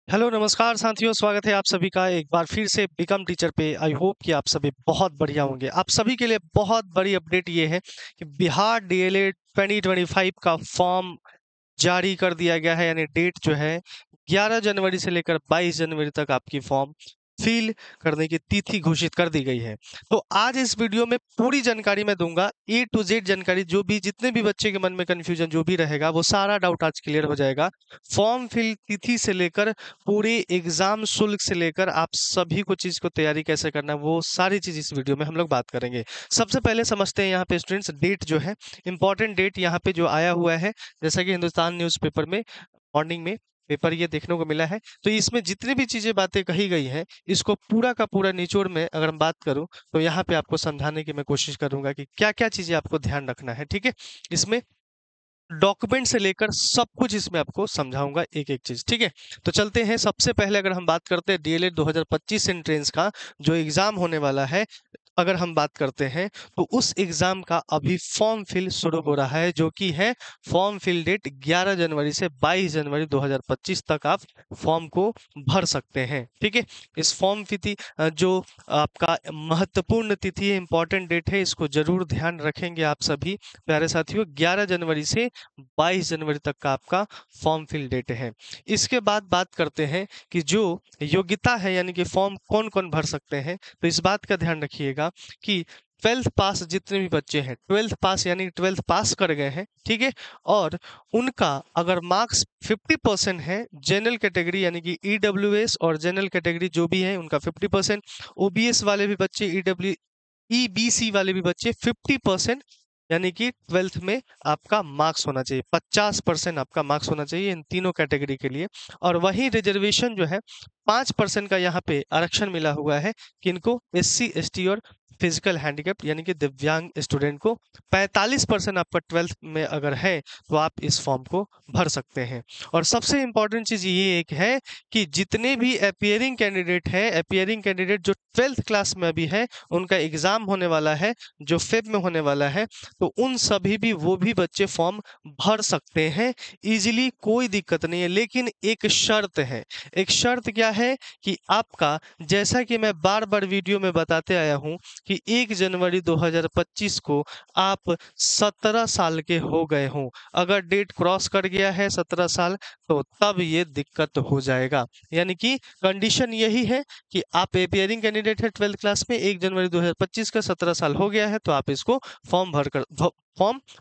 Hello नमस्कार साथियों, स्वागत है आप सभी का एक बार फिर से बिकम टीचर पे। आई होप कि आप सभी बहुत बढ़िया होंगे। आप सभी के लिए बहुत बड़ी अपडेट ये है कि बिहार डीएलएड 2025 का फॉर्म जारी कर दिया गया है। यानी डेट जो है 11 जनवरी से लेकर 22 जनवरी तक आपकी फॉर्म फिल करने की तिथि घोषित कर दी गई है। तो आज इस वीडियो में पूरी जानकारी मैं दूंगा, ए टू जेड जानकारी। जो भी जितने भी बच्चे के मन में कंफ्यूजन जो भी रहेगा वो सारा डाउट आज क्लियर हो जाएगा। फॉर्म फिल तिथि से लेकर पूरे एग्जाम शुल्क से लेकर आप सभी को चीज को तैयारी कैसे करना है, वो सारी चीज इस वीडियो में हम लोग बात करेंगे। सबसे पहले समझते हैं यहाँ पे स्टूडेंट्स, डेट जो है इंपॉर्टेंट डेट यहाँ पे जो आया हुआ है। जैसा कि हिंदुस्तान न्यूज़पेपर में मॉर्निंग में पेपर ये देखने को मिला है। तो इसमें जितनी भी चीजें बातें कही गई हैं, इसको पूरा का पूरा निचोड़ में अगर हम बात करूं तो यहाँ पे आपको समझाने की मैं कोशिश करूंगा कि क्या क्या चीजें आपको ध्यान रखना है। ठीक है, इसमें डॉक्यूमेंट से लेकर सब कुछ इसमें आपको समझाऊंगा एक एक चीज। ठीक है, तो चलते हैं। सबसे पहले अगर हम बात करते हैं डीएलएड 2025 एंट्रेंस का जो एग्जाम होने वाला है, अगर हम बात करते हैं तो उस एग्जाम का अभी फॉर्म फिल शुरू हो रहा है, जो कि है फॉर्म फिल डेट 11 जनवरी से 22 जनवरी 2025 तक आप फॉर्म को भर सकते हैं। ठीक है, इस फॉर्म जो आपका महत्वपूर्ण तिथि है, इंपॉर्टेंट डेट है, इसको जरूर ध्यान रखेंगे आप सभी प्यारे साथियों। 11 जनवरी से 22 जनवरी तक का आपका फॉर्म फिल डेट है। इसके बाद बात करते हैं कि जो योग्यता है, यानी कि फॉर्म कौन कौन भर सकते हैं। तो इस बात का ध्यान रखिएगा कि 12th पास जितने भी बच्चे हैं, 12th पास यानी 12th पास कर गए हैं, ठीक है, और उनका अगर मार्क्स 50% है, जनरल कैटेगरी यानी कि ईडब्ल्यूएस और जनरल कैटेगरी जो भी है उनका 50%, ओबीएस वाले भी बच्चे, ईबीसी वाले भी बच्चे 50%, यानी कि 12th में आपका मार्क्स होना चाहिए, 50% आपका मार्क्स होना चाहिए इन तीनों कैटेगरी के लिए। और वही रिजर्वेशन जो है 5% का यहाँ पे आरक्षण मिला हुआ है किनको, एससी एसटी और फिजिकल हैंडीकैप यानी कि दिव्यांग स्टूडेंट को। 45% आपका 12th में अगर है तो आप इस फॉर्म को भर सकते हैं। और सबसे इंपॉर्टेंट चीज ये एक है कि जितने भी अपियरिंग कैंडिडेट हैं, अपियरिंग कैंडिडेट जो 12th क्लास में अभी है, उनका एग्जाम होने वाला है जो फेब में होने वाला है, तो उन सभी भी वो भी बच्चे फॉर्म भर सकते हैं इजीली, कोई दिक्कत नहीं है। लेकिन एक शर्त है। एक शर्त क्या है कि आपका, जैसा कि मैं बार बार वीडियो में बताते आया हूं कि 1 जनवरी 2025 को आप 17 साल के हो गए हों। अगर डेट क्रॉस कर गया है 17 साल, तो तब ये दिक्कत हो जाएगा। यानी कि कंडीशन यही है कि आप अपियरिंग कैंडिडेट है 12th क्लास में, 1 जनवरी 2025 का 17 साल हो गया है, तो आप इसको फॉर्म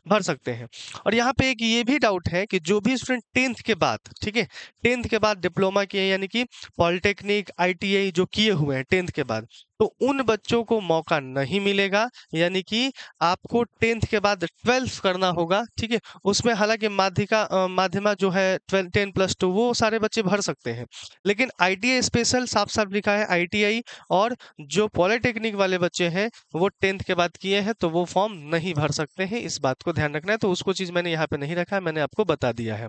भर सकते हैं। और यहाँ पे एक ये भी डाउट है कि जो भी स्टूडेंट 10th के बाद, ठीक है, 10th के बाद डिप्लोमा किए यानी कि पॉलिटेक्निक आईटीआई जो किए हुए हैं 10th के बाद, तो उन बच्चों को मौका नहीं मिलेगा। यानी कि आपको 10th के बाद 12th करना होगा। ठीक है, उसमें हालांकि माध्यमा जो है 10+2 वो सारे बच्चे भर सकते हैं, लेकिन आईटीआई स्पेशल साफ साफ लिखा है आईटीआई, और जो पॉलिटेक्निक वाले बच्चे हैं वो 10th के बाद किए हैं तो वो फॉर्म नहीं भर सकते हैं। इस बात को ध्यान रखना है। तो उसको चीज मैंने यहाँ पे नहीं रखा है, मैंने आपको बता दिया है।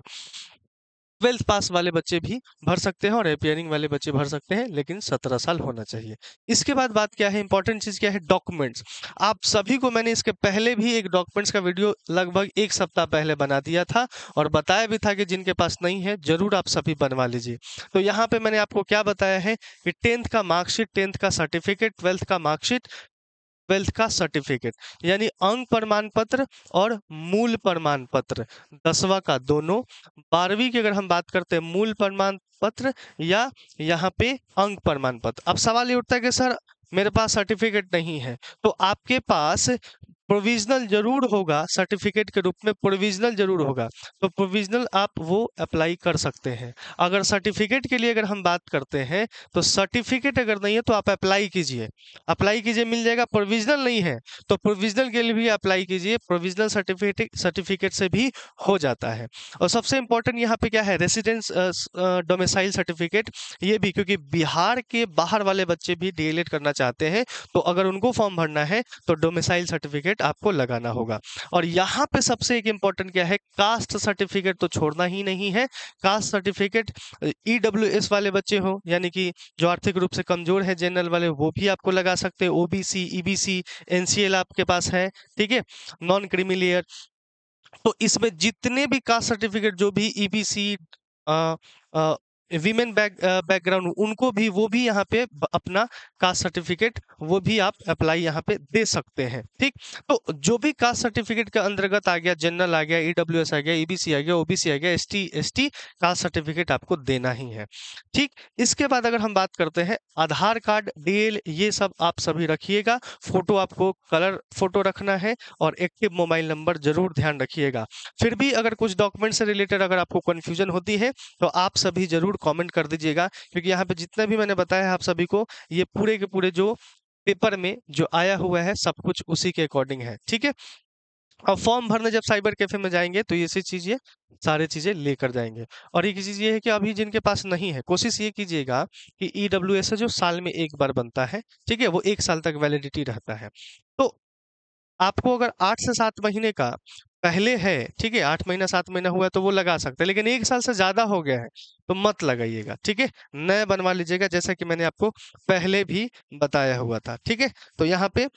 12th पास वाले बच्चे भी भर सकते हैं और अपियरिंग वाले बच्चे भर सकते हैं, लेकिन 17 साल होना चाहिए। इसके बाद बात क्या है, इंपॉर्टेंट चीज क्या है, डॉक्यूमेंट्स। आप सभी को मैंने इसके पहले भी एक डॉक्यूमेंट्स का वीडियो लगभग एक सप्ताह पहले बना दिया था और बताया भी था कि जिनके पास नहीं है जरूर आप सभी बनवा लीजिए। तो यहाँ पे मैंने आपको क्या बताया है कि 10th का मार्कशीट, 10th का सर्टिफिकेट, 12th का मार्कशीट, 12th का सर्टिफिकेट, यानी अंक प्रमाण पत्र और मूल प्रमाण पत्र, 10वां का दोनों। 12वीं की अगर हम बात करते हैं मूल प्रमाण पत्र या यहाँ पे अंक प्रमाण पत्र। अब सवाल ये उठता है कि सर मेरे पास सर्टिफिकेट नहीं है, तो आपके पास प्रोविजनल जरूर होगा, सर्टिफिकेट के रूप में प्रोविजनल जरूर होगा, तो प्रोविजनल आप वो अप्लाई कर सकते हैं। अगर सर्टिफिकेट के लिए अगर हम बात करते हैं तो सर्टिफिकेट अगर नहीं है तो आप अप्लाई कीजिए, अप्लाई कीजिए, मिल जाएगा। प्रोविजनल नहीं है तो प्रोविजनल के लिए भी अप्लाई कीजिए, प्रोविजनल सर्टिफिकेट से भी हो जाता है। और सबसे इंपॉर्टेंट यहाँ पे क्या है, रेसिडेंस डोमिसाइल सर्टिफिकेट, ये भी क्योंकि बिहार के बाहर वाले बच्चे भी डीएलएड करना चाहते हैं, तो अगर उनको फॉर्म भरना है तो डोमिसाइल सर्टिफिकेट आपको लगाना होगा। और यहाँ पे सबसे एक इंपॉर्टेंट क्या है, कास्ट सर्टिफिकेट तो छोड़ना ही नहीं है। कास्ट सर्टिफिकेट ईडब्ल्यूएस वाले बच्चे हो, यानी कि जो आर्थिक रूप से कमजोर है, जनरल वाले, वो भी आपको लगा सकते हैं। ओबीसी, ईबीसी, एनसीएल आपके पास है, ठीक है, नॉन क्रीमी। तो इसमें जितने भी कास्ट सर्टिफिकेट जो भी ईबीसी, वीमेन बैकग्राउंड उनको भी, वो भी यहाँ पे अपना कास्ट सर्टिफिकेट वो भी आप अप्लाई यहाँ पे दे सकते हैं। ठीक, तो जो भी कास्ट सर्टिफिकेट के अंतर्गत आ गया, जनरल आ गया, ईडब्ल्यूएस आ गया, ईबीसी आ गया, ओबीसी आ गया, एसटी कास्ट सर्टिफिकेट आपको देना ही है। ठीक, इसके बाद अगर हम बात करते हैं आधार कार्ड, डीएल, ये सब आप सभी रखिएगा। फोटो आपको कलर फोटो रखना है और एक्टिव मोबाइल नंबर जरूर ध्यान रखिएगा। फिर भी अगर कुछ डॉक्यूमेंट से रिलेटेड अगर आपको कंफ्यूजन होती है तो आप सभी जरूर कमेंट कर दीजिएगा, क्योंकि यहाँ पे जितना भी मैंने बताया है आप सभी को, ये पूरे के पूरे जो पेपर में जो आया हुआ है सब कुछ उसी के अकॉर्डिंग है। ठीक है, अब फॉर्म भरने जब साइबर कैफे में जाएंगे तो ये सी चीजें सारी चीजें लेकर जाएंगे। और एक चीज ये है कि अभी जिनके पास नहीं है, कोशिश ये कीजिएगा कि ईडब्ल्यूएस जो साल में एक बार बनता है, ठीक है, वो 1 साल तक वैलिडिटी रहता है। तो आपको अगर 8 से 7 महीने का पहले है, ठीक है, 8 महीना 7 महीना हुआ है तो वो लगा सकते हैं, लेकिन 1 साल से ज्यादा हो गया है तो मत लगाइएगा। ठीक है, नया बनवा लीजिएगा, जैसा कि मैंने आपको पहले भी बताया हुआ था। ठीक है, तो यहाँ पे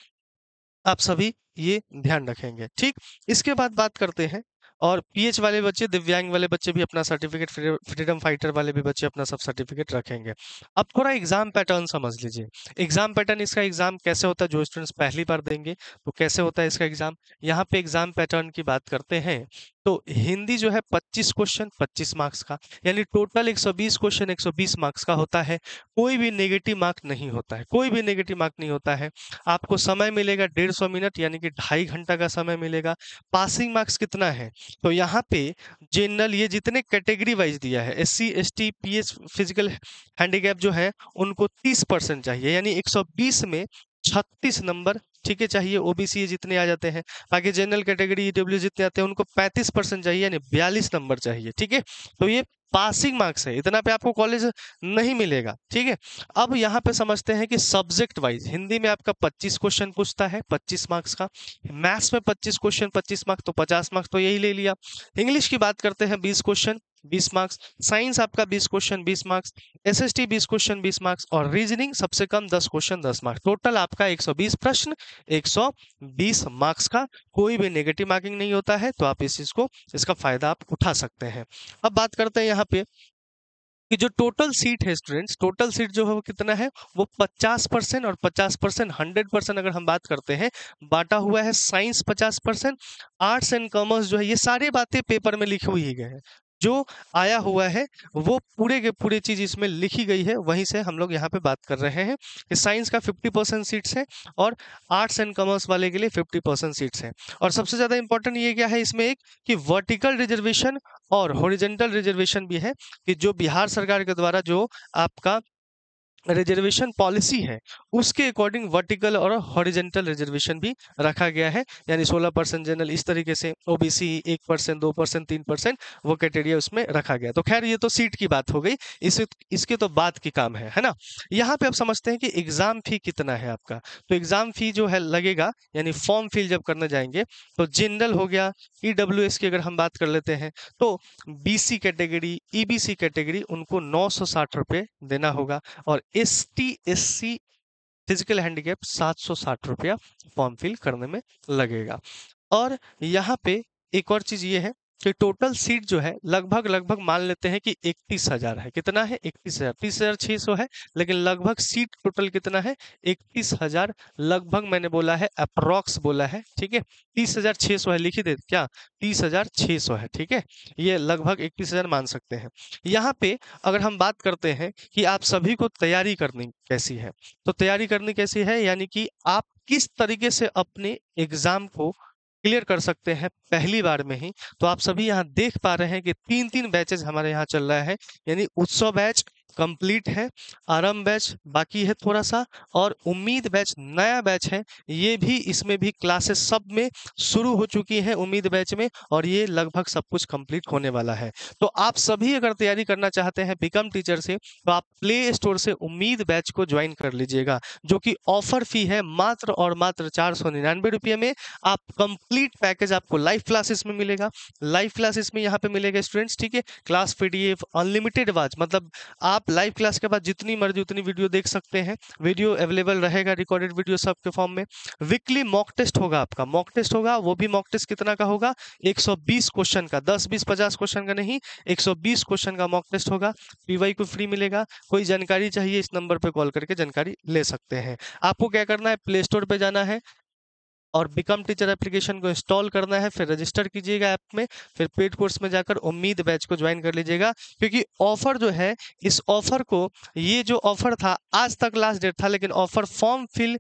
आप सभी ये ध्यान रखेंगे। ठीक, इसके बाद बात करते हैं, और पीएच वाले बच्चे, दिव्यांग वाले बच्चे भी अपना सर्टिफिकेट, फ्रीडम फाइटर वाले भी बच्चे अपना सब सर्टिफिकेट रखेंगे। अब थोड़ा एग्जाम पैटर्न समझ लीजिए। एग्जाम पैटर्न, इसका एग्जाम कैसे होता है, जो स्टूडेंट्स पहली बार देंगे तो कैसे होता है इसका एग्जाम। यहाँ पे एग्जाम पैटर्न की बात करते हैं तो हिंदी जो है 25 क्वेश्चन 25 मार्क्स का, यानी टोटल 120 क्वेश्चन 120 मार्क्स का होता है। कोई भी नेगेटिव मार्क नहीं होता है, कोई भी नेगेटिव मार्क नहीं होता है। आपको समय मिलेगा 150 मिनट, यानी कि 2.5 घंटा का समय मिलेगा। पासिंग मार्क्स कितना है, तो यहाँ पे जनरल, ये जितने कैटेगरी वाइज दिया है, SC ST pH physical handicap जो है उनको 30% चाहिए, यानी 120 में 36 नंबर, ठीक है, चाहिए। ओबीसी जितने आ जाते हैं, बाकी जनरल कैटेगरी ईडब्ल्यू जितने आते हैं उनको 35% चाहिए, यानी 42 नंबर चाहिए। ठीक है, तो ये पासिंग मार्क्स है, इतना पे आपको कॉलेज नहीं मिलेगा। ठीक है, अब यहाँ पे समझते हैं कि सब्जेक्ट वाइज हिंदी में आपका 25 क्वेश्चन पूछता है 25 मार्क्स का, मैथ्स में 25 क्वेश्चन 25 मार्क्स, तो 50 मार्क्स तो यही ले लिया। इंग्लिश की बात करते हैं 20 क्वेश्चन 20 मार्क्स, साइंस आपका 20 question 20 marks, SST 20 question 20 marks, और रीजनिंग सबसे कम 10 क्वेश्चन 10 मार्क्स। टोटल आपका 120 प्रश्न 120 मार्क्स का, कोई भी नेगेटिव मार्किंग नहीं होता है, तो आप इस चीज को, इसका फायदा आप उठा सकते हैं। अब बात करते हैं यहाँ पे कि जो टोटल सीट है स्टूडेंट्स, टोटल सीट जो है वो कितना है, वो 50% और 50%, 100% अगर हम बात करते हैं, बांटा हुआ है। साइंस 50%, आर्ट्स एंड कॉमर्स जो है, ये सारी बातें पेपर में लिखी हुई गई है, जो आया हुआ है वो पूरे के पूरे चीज इसमें लिखी गई है, वहीं से हम लोग यहाँ पे बात कर रहे हैं कि साइंस का 50% सीट्स है और आर्ट्स एंड कॉमर्स वाले के लिए 50% सीट्स है। और सबसे ज्यादा इंपॉर्टेंट ये क्या है इसमें, एक कि वर्टिकल रिजर्वेशन और हॉरिजेंटल रिजर्वेशन भी है, कि जो बिहार सरकार के द्वारा जो आपका रिजर्वेशन पॉलिसी है उसके अकॉर्डिंग वर्टिकल और हॉरिजेंटल रिजर्वेशन भी रखा गया है, यानी 16% जनरल, इस तरीके से ओबीसी 1% 2% 3% वो क्राइटेरिया उसमें रखा गया। तो खैर ये तो सीट की बात हो गई, इसके तो बात की काम है ना। यहाँ पे आप समझते हैं कि एग्जाम फी कितना है आपका। तो एग्जाम फी जो है लगेगा, यानी फॉर्म फिल जब करने जाएंगे तो जनरल हो गया, ईडब्ल्यूएस की अगर हम बात कर लेते हैं तो बीसी कैटेगरी, ईबीसी कैटेगरी, उनको 960 रुपये देना होगा, और एसटी एससी फिजिकल हैंडीकैप 760 रुपया फॉर्म फिल करने में लगेगा। और यहाँ पे एक और चीज ये है कि टोटल सीट जो है लगभग लगभग मान लेते हैं कि 31,000 है। कितना है, 31,000, 30,600 है, लेकिन लगभग सीट टोटल कितना है, 31,000 लगभग, मैंने बोला है अप्रोक्स बोला है। ठीक है, 30,600 है, लिखी दे क्या, 30,600 है। ठीक है, ये लगभग 31,000 मान सकते हैं। यहाँ पे अगर हम बात करते हैं कि आप सभी को तैयारी करनी कैसी है, तो तैयारी करनी कैसी है, यानी कि आप किस तरीके से अपने एग्जाम को क्लियर कर सकते हैं पहली बार में ही। तो आप सभी यहाँ देख पा रहे हैं कि 3 बैचेस हमारे यहाँ चल रहा है, यानी उत्सव बैच कंप्लीट है, आरंभ बैच बाकी है थोड़ा सा, और उम्मीद बैच नया बैच है, ये भी, इसमें भी क्लासेस सब में शुरू हो चुकी है उम्मीद बैच में, और ये लगभग सब कुछ कंप्लीट होने वाला है। तो आप सभी अगर तैयारी करना चाहते हैं बिकम टीचर से, तो आप प्ले स्टोर से उम्मीद बैच को ज्वाइन कर लीजिएगा, जो कि ऑफर फी है मात्र और मात्र 499 रुपये में। आप कंप्लीट पैकेज आपको लाइव क्लासेस में मिलेगा, लाइव क्लासेस में यहाँ पे मिलेगा स्टूडेंट्स। ठीक है, क्लास पीडीएफ, अनलिमिटेड आवाज, मतलब आप आप लाइव क्लास के बाद जितनी मर्जी उतनी वीडियो देख सकते हैं, वीडियो अवेलेबल रहेगा, रिकॉर्डेड वीडियो सबके फॉर्म में। वीकली मॉक टेस्ट होगा, आपका मॉक टेस्ट होगा, वो भी मॉक टेस्ट कितना का होगा, 120 क्वेश्चन का, 10 20 50 क्वेश्चन का नहीं, 120 क्वेश्चन का मॉक टेस्ट होगा। पीवाई को फ्री मिलेगा। कोई जानकारी चाहिए इस नंबर पे कॉल करके जानकारी ले सकते हैं। आपको क्या करना है, प्ले स्टोर पे जाना है और बिकम टीचर एप्लीकेशन को इंस्टॉल करना है, फिर रजिस्टर कीजिएगा ऐप में, फिर पेड कोर्स में जाकर उम्मीद बैच को ज्वाइन कर लीजिएगा। क्योंकि ऑफर जो है, इस ऑफर को, ये जो ऑफर था आज तक लास्ट डेट था, लेकिन ऑफर फॉर्म फिल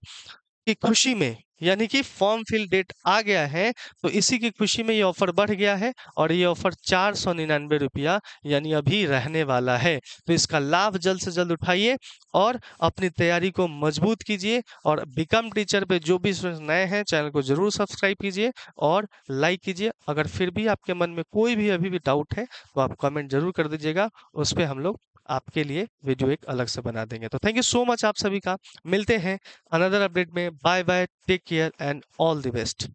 की खुशी में, यानी कि फॉर्म फिल डेट आ गया है, तो इसी की खुशी में ये ऑफर बढ़ गया है और ये ऑफर 499 रुपया यानी अभी रहने वाला है। तो इसका लाभ जल्द से जल्द उठाइए और अपनी तैयारी को मजबूत कीजिए। और बिकम टीचर पे जो भी स्टूडेंट्स नए हैं, चैनल को जरूर सब्सक्राइब कीजिए और लाइक कीजिए। अगर फिर भी आपके मन में कोई भी अभी भी डाउट है तो आप कमेंट जरूर कर दीजिएगा, उस पर हम लोग आपके लिए वीडियो एक अलग से बना देंगे। तो थैंक यू सो मच आप सभी का। मिलते हैं अनदर अपडेट में। Bye bye, take care and all the best.